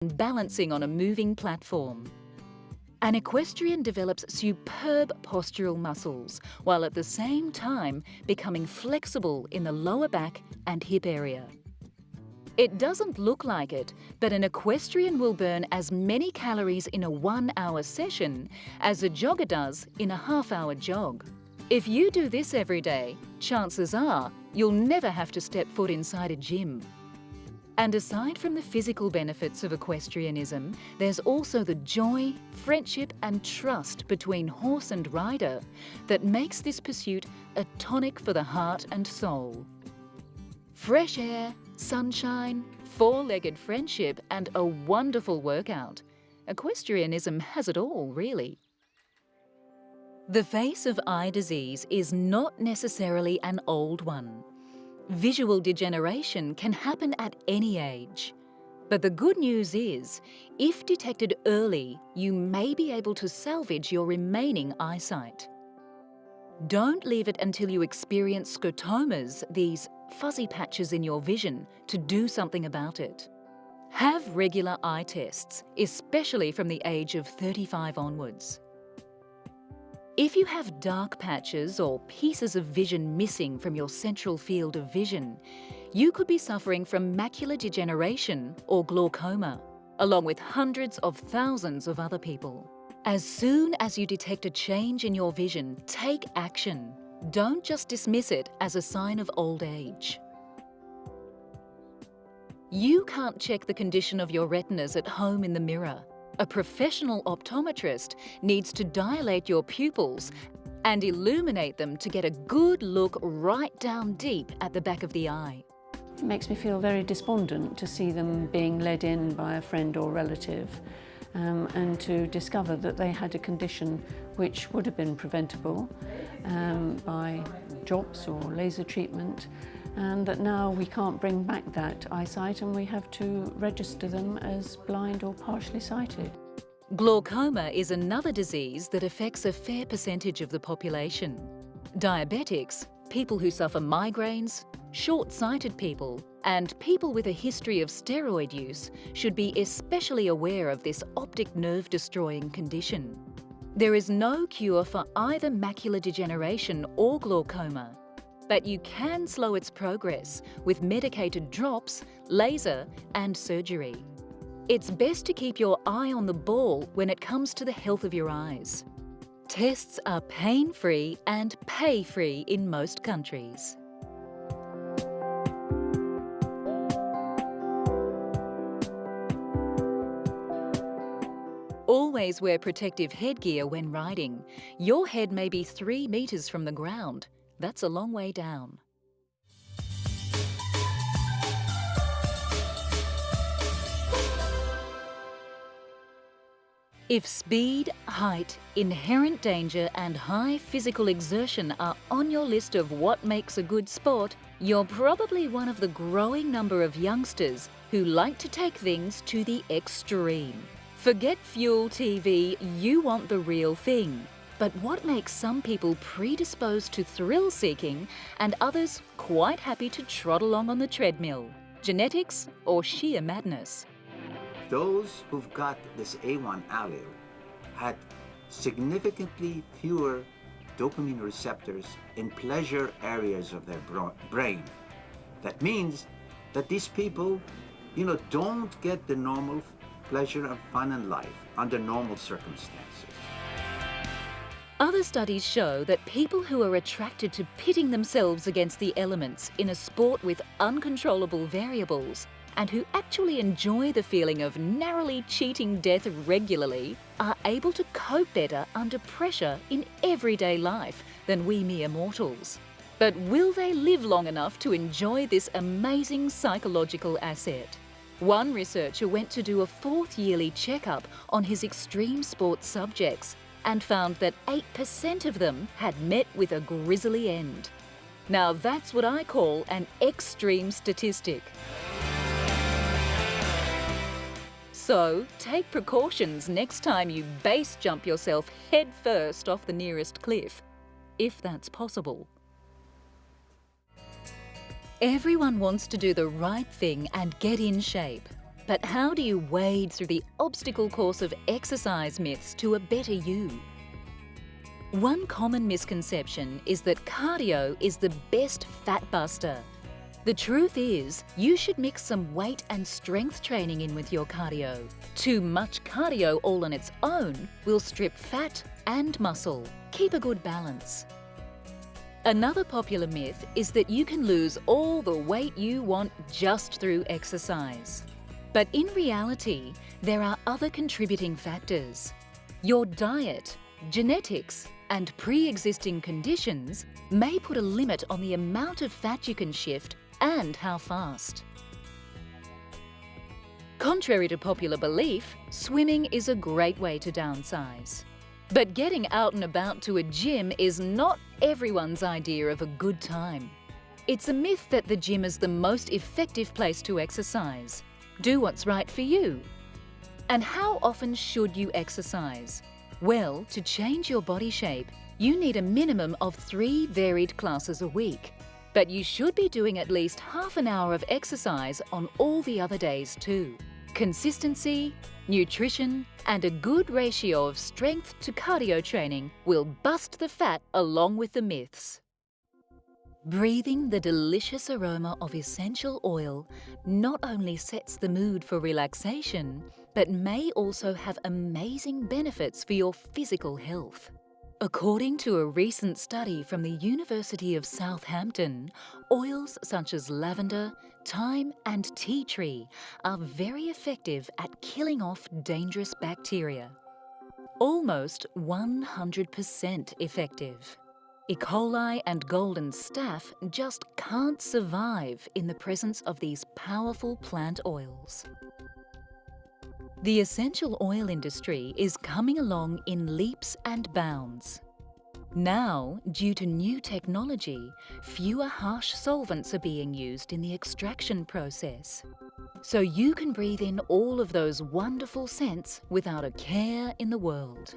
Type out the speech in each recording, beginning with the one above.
balancing on a moving platform. An equestrian develops superb postural muscles, while at the same time becoming flexible in the lower back and hip area. It doesn't look like it, but an equestrian will burn as many calories in a 1-hour session as a jogger does in a half-hour jog. If you do this every day, chances are you'll never have to step foot inside a gym. And aside from the physical benefits of equestrianism, there's also the joy, friendship and trust between horse and rider that makes this pursuit a tonic for the heart and soul. Fresh air, sunshine, four-legged friendship and a wonderful workout. Equestrianism has it all, really. The face of eye disease is not necessarily an old one. Visual degeneration can happen at any age. But the good news is, if detected early, you may be able to salvage your remaining eyesight. Don't leave it until you experience scotomas, these fuzzy patches in your vision, to do something about it. Have regular eye tests, especially from the age of 35 onwards. If you have dark patches or pieces of vision missing from your central field of vision, you could be suffering from macular degeneration or glaucoma, along with hundreds of thousands of other people. As soon as you detect a change in your vision, take action. Don't just dismiss it as a sign of old age. You can't check the condition of your retinas at home in the mirror. A professional optometrist needs to dilate your pupils and illuminate them to get a good look right down deep at the back of the eye. It makes me feel very despondent to see them being led in by a friend or relative and to discover that they had a condition which would have been preventable by drops or laser treatment, and that now we can't bring back that eyesight and we have to register them as blind or partially sighted. Glaucoma is another disease that affects a fair percentage of the population. Diabetics, people who suffer migraines, short-sighted people, and people with a history of steroid use should be especially aware of this optic nerve destroying condition. There is no cure for either macular degeneration or glaucoma, but you can slow its progress with medicated drops, laser and surgery. It's best to keep your eye on the ball when it comes to the health of your eyes. Tests are pain-free and pay-free in most countries. Always wear protective headgear when riding. Your head may be 3 meters from the ground. That's a long way down. If speed, height, inherent danger and high physical exertion are on your list of what makes a good sport, you're probably one of the growing number of youngsters who like to take things to the extreme. Forget Fuel TV, you want the real thing. But what makes some people predisposed to thrill-seeking and others quite happy to trot along on the treadmill? Genetics or sheer madness? Those who've got this A1 allele had significantly fewer dopamine receptors in pleasure areas of their brain. That means that these people, don't get the normal pleasure and fun in life under normal circumstances. Other studies show that people who are attracted to pitting themselves against the elements in a sport with uncontrollable variables and who actually enjoy the feeling of narrowly cheating death regularly are able to cope better under pressure in everyday life than we mere mortals. But will they live long enough to enjoy this amazing psychological asset? One researcher went to do a 4th yearly checkup on his extreme sports subjects and found that 8% of them had met with a grisly end. Now that's what I call an extreme statistic. So take precautions next time you base jump yourself head first off the nearest cliff, if that's possible. Everyone wants to do the right thing and get in shape. But how do you wade through the obstacle course of exercise myths to a better you? One common misconception is that cardio is the best fat buster. The truth is, you should mix some weight and strength training in with your cardio. Too much cardio all on its own will strip fat and muscle. Keep a good balance. Another popular myth is that you can lose all the weight you want just through exercise. But in reality, there are other contributing factors. Your diet, genetics, and pre-existing conditions may put a limit on the amount of fat you can shift and how fast. Contrary to popular belief, swimming is a great way to downsize. But getting out and about to a gym is not everyone's idea of a good time. It's a myth that the gym is the most effective place to exercise. Do what's right for you. And how often should you exercise? Well, to change your body shape, you need a minimum of 3 varied classes a week. But you should be doing at least half an hour of exercise on all the other days too. Consistency, nutrition, and a good ratio of strength to cardio training will bust the fat along with the myths. Breathing the delicious aroma of essential oil not only sets the mood for relaxation, but may also have amazing benefits for your physical health. According to a recent study from the University of Southampton, oils such as lavender, thyme and tea tree are very effective at killing off dangerous bacteria. Almost 100% effective. E. coli and golden staph just can't survive in the presence of these powerful plant oils. The essential oil industry is coming along in leaps and bounds. Now, due to new technology, fewer harsh solvents are being used in the extraction process. So you can breathe in all of those wonderful scents without a care in the world.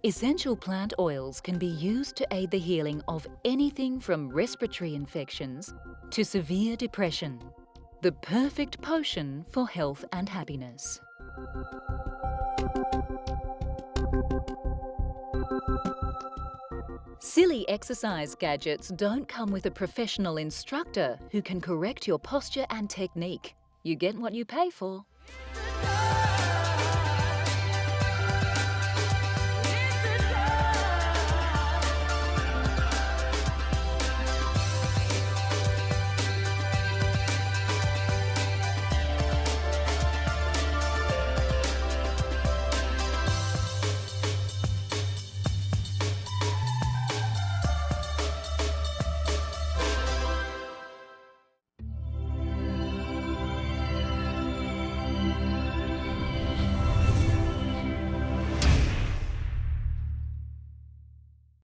Essential plant oils can be used to aid the healing of anything from respiratory infections to severe depression. The perfect potion for health and happiness. Silly exercise gadgets don't come with a professional instructor who can correct your posture and technique. You get what you pay for.